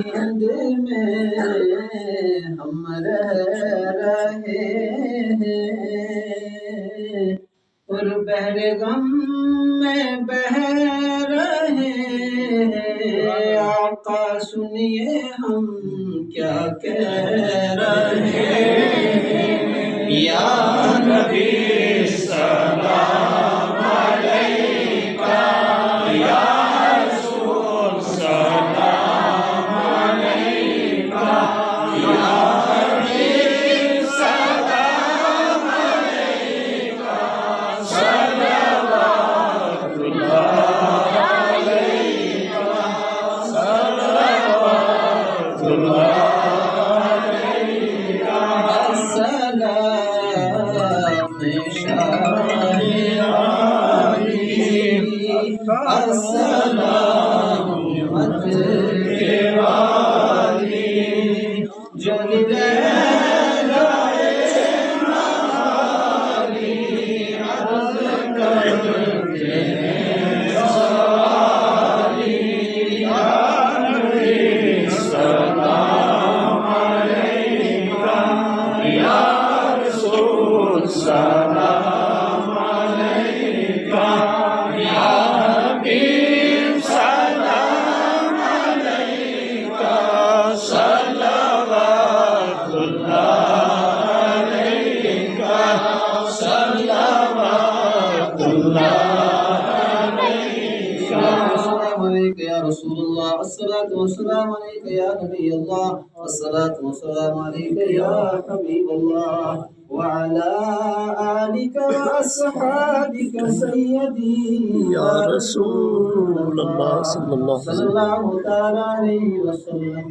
हिंद में हम रहे हैं और बहरे गम में बह रहे हैं। आका सुनिए हम क्या कह रहे हैं। या नबी सलाम अलैका, या रसूल सलाम अलैका, या हबीब सलाम अलैका, सलवातुल्लाह अलैका, सलवातुल्लाह अलैका, अस्सलाम अस्सलाम मत के वाली जग जाए नाली अर्ज़ करते सवाली। या नबी सलाम अलैका, या रसूल सलाम अलैका, या हबीब सलाम अलैका, सलवातुल्लाह अलैका, सलवातुल्लाह अलैका। अस्सलामु अलैका या रसूलल्लाह, अस्सलातु वस्सलामु अलैका या नबीयल्लाह, अस्सलातु वस्सलामु अलैका या हबीबल्लाह व अला आलिका व अस्हाबिका सय्यदी या रसूल अल्लाह सल्लल्लाहु सल्लल्लाहु तआला अलैहि वसल्लम।